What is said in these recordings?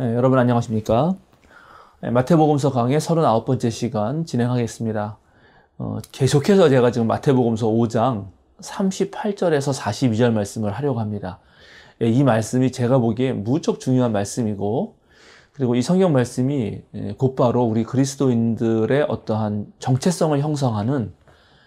여러분 안녕하십니까? 마태복음서 강의 39번째 시간 진행하겠습니다. 계속해서 제가 지금 마태복음서 5장 38절에서 42절 말씀을 하려고 합니다. 이 말씀이 제가 보기에 무척 중요한 말씀이고, 그리고 이 성경 말씀이 곧바로 우리 그리스도인들의 어떠한 정체성을 형성하는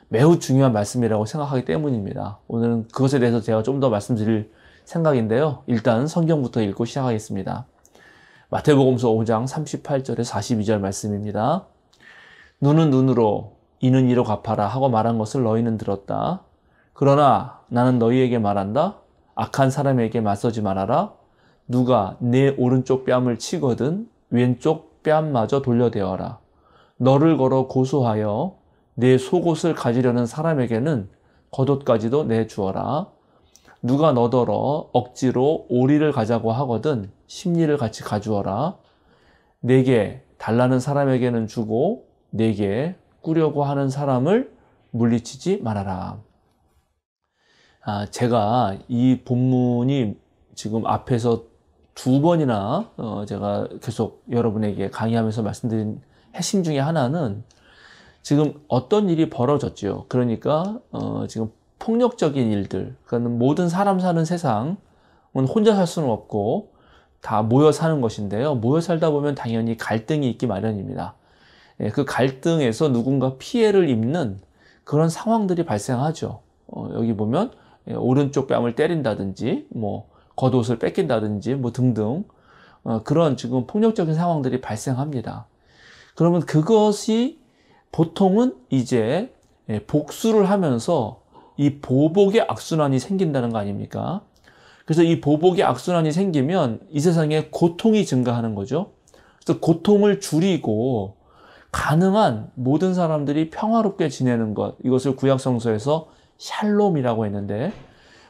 매우 중요한 말씀이라고 생각하기 때문입니다. 오늘은 그것에 대해서 제가 좀 더 말씀드릴 생각인데요. 일단 성경부터 읽고 시작하겠습니다. 마태복음서 5장 38절에 42절 말씀입니다. 눈은 눈으로 이는 이로 갚아라 하고 말한 것을 너희는 들었다. 그러나 나는 너희에게 말한다. 악한 사람에게 맞서지 말아라. 누가 내 오른쪽 뺨을 치거든 왼쪽 뺨마저 돌려대어라. 너를 걸어 고소하여 내 속옷을 가지려는 사람에게는 겉옷까지도 내주어라. 누가 너더러 억지로 오리를 가자고 하거든 십리를 같이 가주어라. 내게 달라는 사람에게는 주고 내게 꾸려고 하는 사람을 물리치지 말아라. 제가 이 본문이 지금 앞에서 두 번이나 제가 계속 여러분에게 강의하면서 말씀드린 핵심 중에 하나는 지금 어떤 일이 벌어졌죠. 그러니까 지금 폭력적인 일들, 그러니까 모든 사람 사는 세상은 혼자 살 수는 없고 다 모여 사는 것인데요. 모여 살다 보면 당연히 갈등이 있기 마련입니다. 그 갈등에서 누군가 피해를 입는 그런 상황들이 발생하죠. 여기 보면 오른쪽 뺨을 때린다든지, 겉옷을 뺏긴다든지, 등등 그런 지금 폭력적인 상황들이 발생합니다. 그러면 그것이 보통은 이제 복수를 하면서 이 보복의 악순환이 생긴다는 거 아닙니까? 그래서 이 보복의 악순환이 생기면 이 세상에 고통이 증가하는 거죠. 그래서 고통을 줄이고 가능한 모든 사람들이 평화롭게 지내는 것, 이것을 구약성서에서 샬롬이라고 했는데,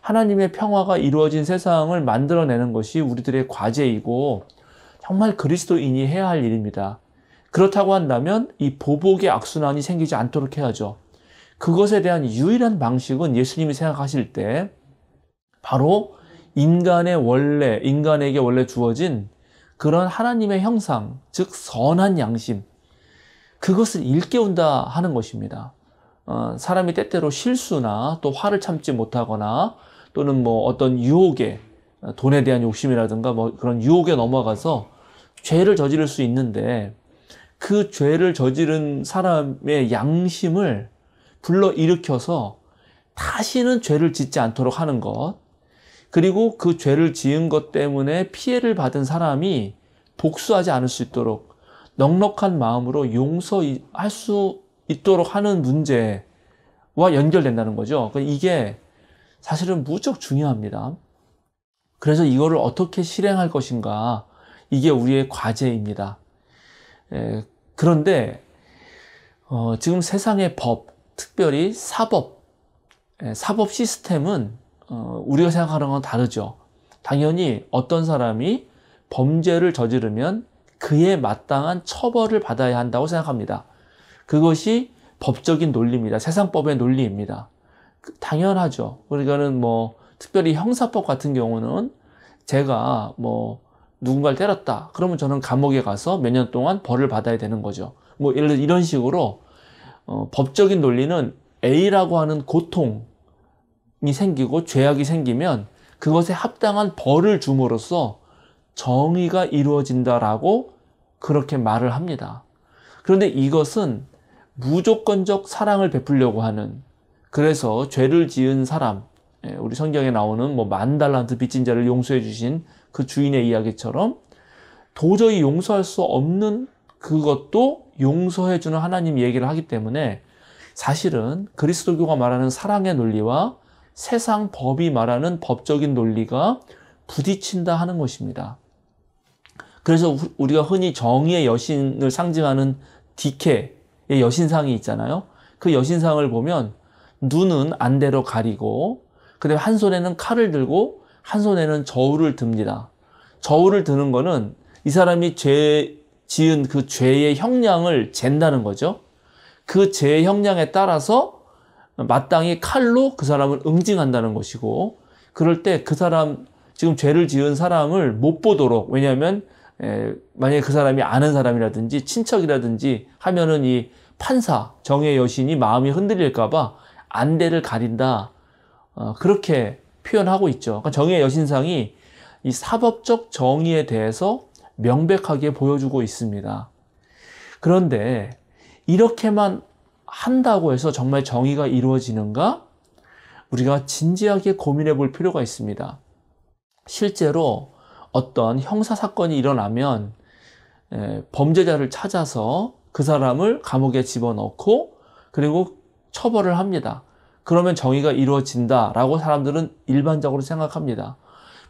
하나님의 평화가 이루어진 세상을 만들어내는 것이 우리들의 과제이고 정말 그리스도인이 해야 할 일입니다. 그렇다고 한다면 이 보복의 악순환이 생기지 않도록 해야죠. 그것에 대한 유일한 방식은 예수님이 생각하실 때 바로 인간에게 원래 주어진 그런 하나님의 형상, 즉 선한 양심, 그것을 일깨운다 하는 것입니다. 사람이 때때로 실수나 또 화를 참지 못하거나 또는 어떤 유혹에, 돈에 대한 욕심이라든가 그런 유혹에 넘어가서 죄를 저지를 수 있는데, 그 죄를 저지른 사람의 양심을 불러일으켜서 다시는 죄를 짓지 않도록 하는 것, 그리고 그 죄를 지은 것 때문에 피해를 받은 사람이 복수하지 않을 수 있도록 넉넉한 마음으로 용서할 수 있도록 하는 문제와 연결된다는 거죠. 이게 사실은 무척 중요합니다. 그래서 이거를 어떻게 실행할 것인가, 이게 우리의 과제입니다. 그런데 지금 세상의 법, 특별히 사법 시스템은 우리가 생각하는 건 다르죠. 당연히 어떤 사람이 범죄를 저지르면 그에 마땅한 처벌을 받아야 한다고 생각합니다. 그것이 법적인 논리입니다. 세상법의 논리입니다. 당연하죠. 그러니까는 특별히 형사법 같은 경우는 제가 누군가를 때렸다 그러면 저는 감옥에 가서 몇 년 동안 벌을 받아야 되는 거죠. 예를 들어 이런 식으로 법적인 논리는 A라고 하는 고통이 생기고 죄악이 생기면 그것에 합당한 벌을 줌으로써 정의가 이루어진다라고 그렇게 말을 합니다. 그런데 이것은 무조건적 사랑을 베풀려고 하는, 그래서 죄를 지은 사람, 우리 성경에 나오는 10,000달란트 빚진 자를 용서해 주신 그 주인의 이야기처럼 도저히 용서할 수 없는 그것도 용서해 주는 하나님 얘기를 하기 때문에, 사실은 그리스도교가 말하는 사랑의 논리와 세상 법이 말하는 법적인 논리가 부딪힌다 하는 것입니다. 그래서 우리가 흔히 정의의 여신을 상징하는 디케의 여신상이 있잖아요. 그 여신상을 보면 눈은 안대로 가리고, 그다음에 한 손에는 칼을 들고 한 손에는 저울을 듭니다. 저울을 드는 거는 이 사람이 지은 그 죄의 형량을 잰다는 거죠. 그 죄의 형량에 따라서 마땅히 칼로 그 사람을 응징한다는 것이고, 그럴 때 그 사람, 지금 죄를 지은 사람을 못 보도록, 왜냐하면 만약에 그 사람이 아는 사람이라든지 친척이라든지 하면은 이 판사, 정의 여신이 마음이 흔들릴까봐 안대를 가린다. 그렇게 표현하고 있죠. 그러니까 정의 여신상이 이 사법적 정의에 대해서 명백하게 보여주고 있습니다. 그런데 이렇게만 한다고 해서 정말 정의가 이루어지는가? 우리가 진지하게 고민해 볼 필요가 있습니다. 실제로 어떤 형사사건이 일어나면 범죄자를 찾아서 그 사람을 감옥에 집어넣고 그리고 처벌을 합니다. 그러면 정의가 이루어진다라고 사람들은 일반적으로 생각합니다.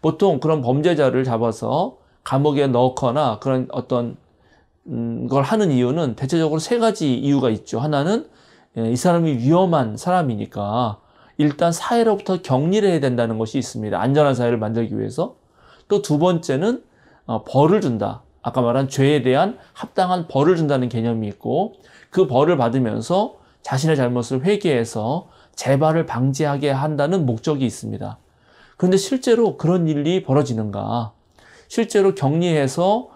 보통 그런 범죄자를 잡아서 감옥에 넣거나 그런 어떤 걸 하는 이유는 대체적으로 세 가지 이유가 있죠. 하나는 이 사람이 위험한 사람이니까 일단 사회로부터 격리를 해야 된다는 것이 있습니다. 안전한 사회를 만들기 위해서. 또 두 번째는 벌을 준다. 아까 말한 죄에 대한 합당한 벌을 준다는 개념이 있고 그 벌을 받으면서 자신의 잘못을 회개해서 재발을 방지하게 한다는 목적이 있습니다. 그런데 실제로 그런 일이 벌어지는가? 실제로 격리해서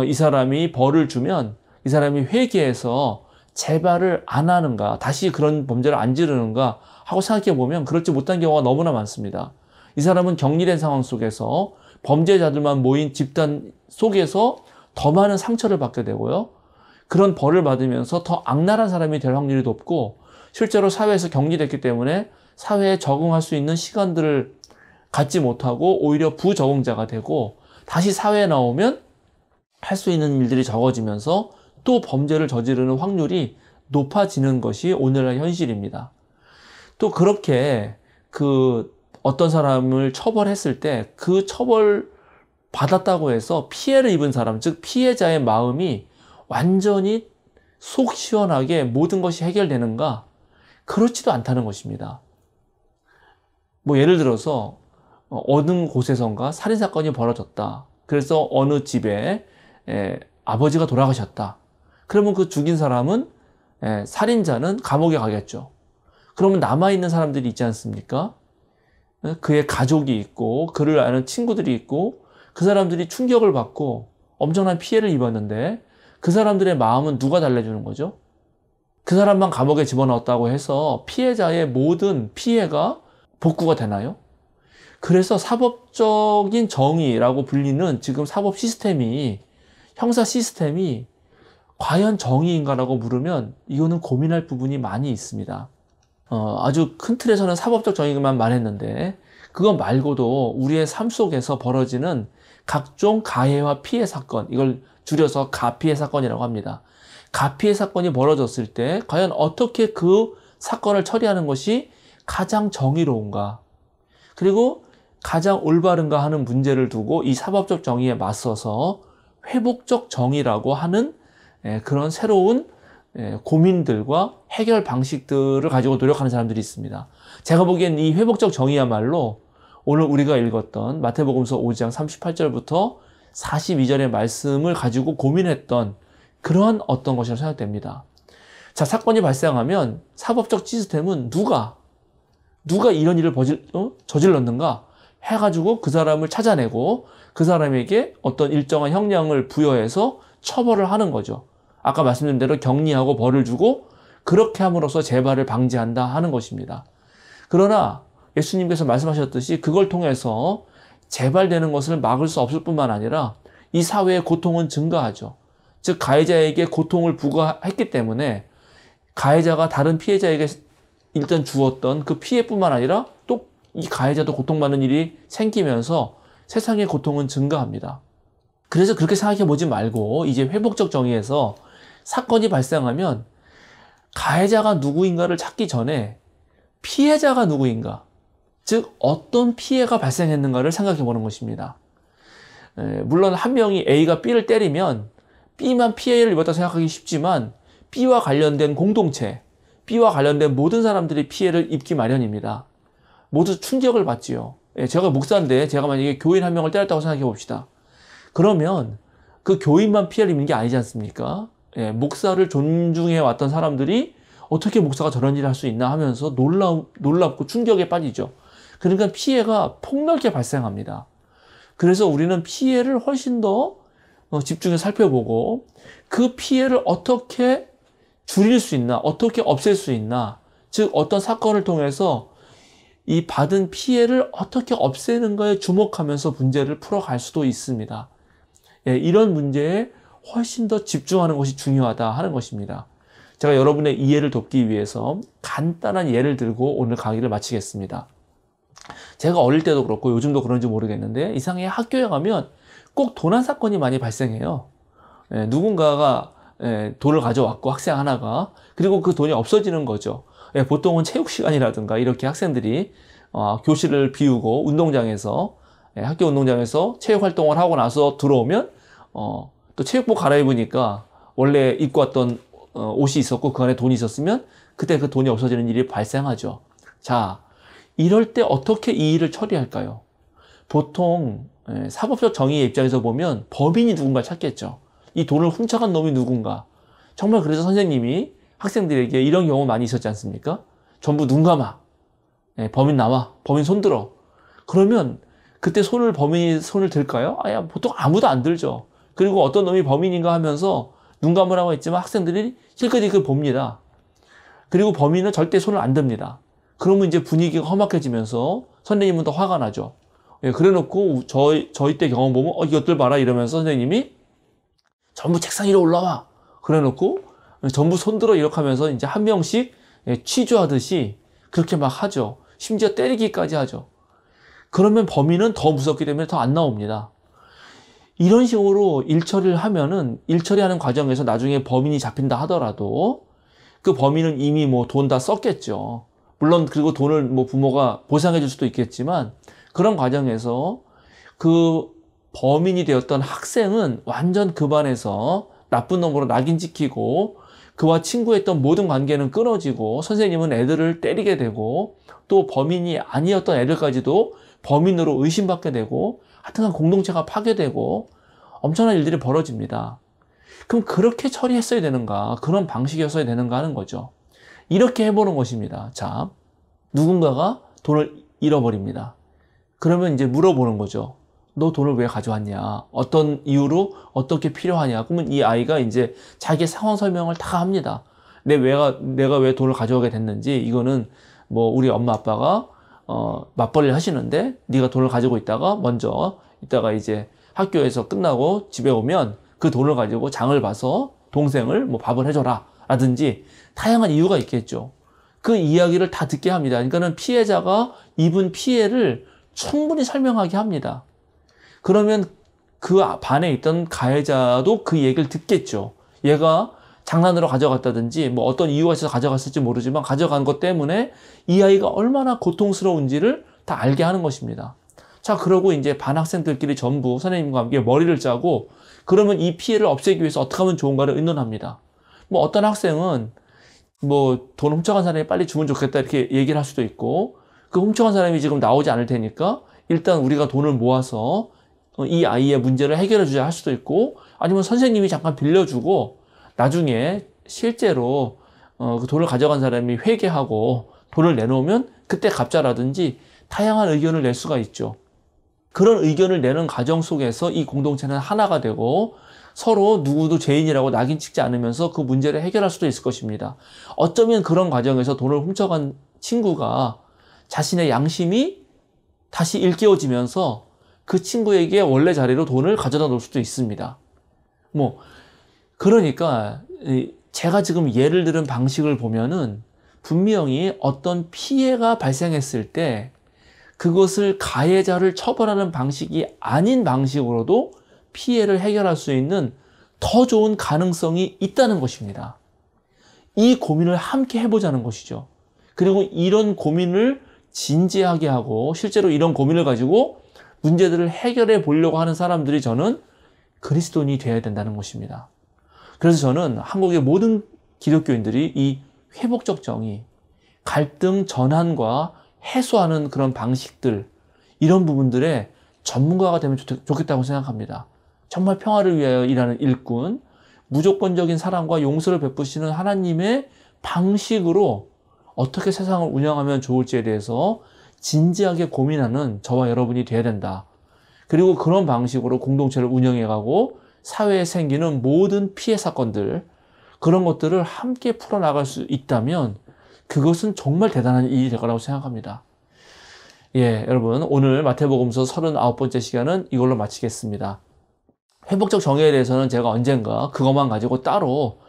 이 사람이 벌을 주면 이 사람이 회개해서 재발을 안 하는가? 다시 그런 범죄를 안 지르는가? 하고 생각해 보면 그렇지 못한 경우가 너무나 많습니다. 이 사람은 격리된 상황 속에서 범죄자들만 모인 집단 속에서 더 많은 상처를 받게 되고요. 그런 벌을 받으면서 더 악랄한 사람이 될 확률이 높고 실제로 사회에서 격리됐기 때문에 사회에 적응할 수 있는 시간들을 갖지 못하고 오히려 부적응자가 되고 다시 사회에 나오면 할 수 있는 일들이 적어지면서 또 범죄를 저지르는 확률이 높아지는 것이 오늘날 현실입니다. 또 그렇게 어떤 사람을 처벌했을 때 그 처벌 받았다고 해서 피해를 입은 사람, 즉 피해자의 마음이 완전히 속 시원하게 모든 것이 해결되는가? 그렇지도 않다는 것입니다. 예를 들어서 어느 곳에선가 살인사건이 벌어졌다. 그래서 어느 집에 아버지가 돌아가셨다. 그러면 그 죽인 사람은 살인자는 감옥에 가겠죠. 그러면 남아있는 사람들이 있지 않습니까? 그의 가족이 있고 그를 아는 친구들이 있고 그 사람들이 충격을 받고 엄청난 피해를 입었는데 그 사람들의 마음은 누가 달래주는 거죠? 그 사람만 감옥에 집어넣었다고 해서 피해자의 모든 피해가 복구가 되나요? 그래서 사법적인 정의라고 불리는 지금 사법 시스템이, 형사 시스템이 과연 정의인가라고 물으면 이거는 고민할 부분이 많이 있습니다. 아주 큰 틀에서는 사법적 정의만 말했는데 그거 말고도 우리의 삶 속에서 벌어지는 각종 가해와 피해 사건, 이걸 줄여서 가피해 사건이라고 합니다. 가피해 사건이 벌어졌을 때 과연 어떻게 그 사건을 처리하는 것이 가장 정의로운가? 그리고 가장 올바른가 하는 문제를 두고 이 사법적 정의에 맞서서 회복적 정의라고 하는 그런 새로운 고민들과 해결 방식들을 가지고 노력하는 사람들이 있습니다. 제가 보기엔 이 회복적 정의야말로 오늘 우리가 읽었던 마태복음서 5장 38절부터 42절의 말씀을 가지고 고민했던 그런 어떤 것이라고 생각됩니다. 자, 사건이 발생하면 사법적 시스템은 누가 이런 일을 저질렀는가 해가지고 그 사람을 찾아내고 그 사람에게 어떤 일정한 형량을 부여해서 처벌을 하는 거죠. 아까 말씀드린 대로 격리하고 벌을 주고 그렇게 함으로써 재발을 방지한다 하는 것입니다. 그러나 예수님께서 말씀하셨듯이 그걸 통해서 재발되는 것을 막을 수 없을 뿐만 아니라 이 사회의 고통은 증가하죠. 즉 가해자에게 고통을 부과했기 때문에 가해자가 다른 피해자에게 일단 주었던 그 피해뿐만 아니라 또 이 가해자도 고통받는 일이 생기면서 세상의 고통은 증가합니다. 그래서 그렇게 생각해 보지 말고 이제 회복적 정의에서 사건이 발생하면 가해자가 누구인가를 찾기 전에 피해자가 누구인가, 즉 어떤 피해가 발생했는가를 생각해 보는 것입니다. 물론 한 명이 A가 B를 때리면 B만 피해를 입었다 생각하기 쉽지만 B와 관련된 공동체, B와 관련된 모든 사람들이 피해를 입기 마련입니다. 모두 충격을 받지요. 제가 목사인데 제가 만약에 교인 한 명을 때렸다고 생각해 봅시다. 그러면 그 교인만 피해를 입는 게 아니지 않습니까? 목사를 존중해 왔던 사람들이 어떻게 목사가 저런 일을 할 수 있나 하면서 놀랍고 충격에 빠지죠. 그러니까 피해가 폭넓게 발생합니다. 그래서 우리는 피해를 훨씬 더 집중해서 살펴보고 그 피해를 어떻게 줄일 수 있나, 어떻게 없앨 수 있나, 즉 어떤 사건을 통해서 이 받은 피해를 어떻게 없애는 거에 주목하면서 문제를 풀어갈 수도 있습니다. 예, 이런 문제에 훨씬 더 집중하는 것이 중요하다 하는 것입니다. 제가 여러분의 이해를 돕기 위해서 간단한 예를 들고 오늘 강의를 마치겠습니다. 제가 어릴 때도 그렇고 요즘도 그런지 모르겠는데 이상하게 학교에 가면 꼭 도난 사건이 많이 발생해요. 예, 누군가가 돈을 가져왔고 학생 하나가, 그리고 그 돈이 없어지는 거죠. 예, 보통은 체육 시간이라든가 이렇게 학생들이 교실을 비우고 운동장에서, 학교 운동장에서 체육 활동을 하고 나서 들어오면 또 체육복 갈아입으니까 원래 입고 왔던 옷이 있었고 그 안에 돈이 있었으면 그때 그 돈이 없어지는 일이 발생하죠. 자, 이럴 때 어떻게 이 일을 처리할까요? 보통 사법적 정의의 입장에서 보면 범인이 누군가 찾겠죠. 이 돈을 훔쳐간 놈이 누군가. 정말 그래서 선생님이 학생들에게 이런 경우 많이 있었지 않습니까? 전부 눈 감아. 범인 나와. 범인 손 들어. 그러면 그때 범인이 손을 들까요? 보통 아무도 안 들죠. 그리고 어떤 놈이 범인인가 하면서 눈 감으라고 했지만 학생들이 실컷 그걸 봅니다. 그리고 범인은 절대 손을 안 듭니다. 그러면 이제 분위기가 험악해지면서 선생님은 더 화가 나죠. 그래 놓고 저희 때 경험 보면 이것들 봐라 이러면서 선생님이 전부 책상 위로 올라와. 그래 놓고 전부 손들어 이렇게 하면서 이제 한 명씩 취조하듯이 그렇게 막 하죠. 심지어 때리기까지 하죠. 그러면 범인은 더 무섭기 때문에 더 안 나옵니다. 이런 식으로 일처리를 하면은 일처리하는 과정에서 나중에 범인이 잡힌다 하더라도 그 범인은 이미 뭐 돈 다 썼겠죠. 물론 그리고 돈을 뭐 부모가 보상해 줄 수도 있겠지만 그런 과정에서 그 범인이 되었던 학생은 완전 그 반에서 나쁜 놈으로 낙인 찍히고 그와 친구했던 모든 관계는 끊어지고 선생님은 애들을 때리게 되고 또 범인이 아니었던 애들까지도 범인으로 의심받게 되고 하여튼간 공동체가 파괴되고 엄청난 일들이 벌어집니다. 그럼 그렇게 처리했어야 되는가? 그런 방식이었어야 되는가 하는 거죠. 이렇게 해보는 것입니다. 자, 누군가가 돈을 잃어버립니다. 그러면 이제 물어보는 거죠. 너 돈을 왜 가져왔냐? 어떤 이유로 어떻게 필요하냐? 그러면 이 아이가 이제 자기 상황 설명을 다 합니다. 내가 왜 돈을 가져오게 됐는지, 이거는 뭐 우리 엄마 아빠가 맞벌이를 하시는데 네가 돈을 가지고 있다가 이따가 이제 학교에서 끝나고 집에 오면 그 돈을 가지고 장을 봐서 동생을 뭐 밥을 해줘라 라든지 다양한 이유가 있겠죠. 그 이야기를 다 듣게 합니다. 그러니까는 피해자가 입은 피해를 충분히 설명하게 합니다. 그러면 그 반에 있던 가해자도 그 얘기를 듣겠죠. 얘가 장난으로 가져갔다든지 뭐 어떤 이유가 있어서 가져갔을지 모르지만 가져간 것 때문에 이 아이가 얼마나 고통스러운지를 다 알게 하는 것입니다. 자, 그러고 이제 반 학생들끼리 전부 선생님과 함께 머리를 짜고 그러면 이 피해를 없애기 위해서 어떻게 하면 좋은가를 의논합니다. 뭐 어떤 학생은 뭐 돈 훔쳐간 사람이 빨리 주면 좋겠다 이렇게 얘기를 할 수도 있고 그 훔쳐간 사람이 지금 나오지 않을 테니까 일단 우리가 돈을 모아서 이 아이의 문제를 해결해 주자 할 수도 있고 아니면 선생님이 잠깐 빌려주고 나중에 실제로 그 돈을 가져간 사람이 회개하고 돈을 내놓으면 그때 갚자라든지 다양한 의견을 낼 수가 있죠. 그런 의견을 내는 과정 속에서 이 공동체는 하나가 되고 서로 누구도 죄인이라고 낙인 찍지 않으면서 그 문제를 해결할 수도 있을 것입니다. 어쩌면 그런 과정에서 돈을 훔쳐간 친구가 자신의 양심이 다시 일깨워지면서 그 친구에게 원래 자리로 돈을 가져다 놓을 수도 있습니다. 그러니까 제가 지금 예를 들은 방식을 보면은 분명히 어떤 피해가 발생했을 때 그것을 가해자를 처벌하는 방식이 아닌 방식으로도 피해를 해결할 수 있는 더 좋은 가능성이 있다는 것입니다. 이 고민을 함께 해보자는 것이죠. 그리고 이런 고민을 진지하게 하고 실제로 이런 고민을 가지고 문제들을 해결해 보려고 하는 사람들이 저는 그리스도인이 되어야 된다는 것입니다. 그래서 저는 한국의 모든 기독교인들이 이 회복적 정의, 갈등 전환과 해소하는 그런 방식들, 이런 부분들에 전문가가 되면 좋겠다고 생각합니다. 정말 평화를 위하여 일하는 일꾼, 무조건적인 사랑과 용서를 베푸시는 하나님의 방식으로 어떻게 세상을 운영하면 좋을지에 대해서 진지하게 고민하는 저와 여러분이 되어야 된다. 그리고 그런 방식으로 공동체를 운영해가고 사회에 생기는 모든 피해 사건들, 그런 것들을 함께 풀어나갈 수 있다면 그것은 정말 대단한 일이 될 거라고 생각합니다. 예, 여러분, 오늘 마태복음서 39번째 시간은 이걸로 마치겠습니다. 회복적 정의에 대해서는 제가 언젠가 그것만 가지고 따로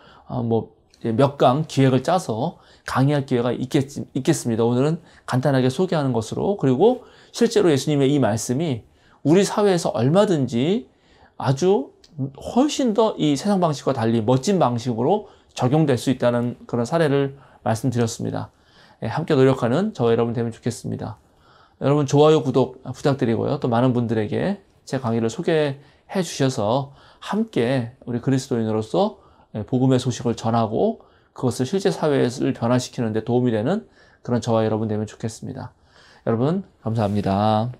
몇 강 기획을 짜서 강의할 기회가 있겠습니다. 오늘은 간단하게 소개하는 것으로, 그리고 실제로 예수님의 이 말씀이 우리 사회에서 얼마든지 아주 훨씬 더 이 세상 방식과 달리 멋진 방식으로 적용될 수 있다는 그런 사례를 말씀드렸습니다. 예, 함께 노력하는 저와 여러분 되면 좋겠습니다. 여러분 좋아요, 구독 부탁드리고요. 또 많은 분들에게 제 강의를 소개해 주셔서 함께 우리 그리스도인으로서 복음의 소식을 전하고 그것을 실제 사회를 변화시키는 데 도움이 되는 그런 저와 여러분 되면 좋겠습니다. 여러분 감사합니다.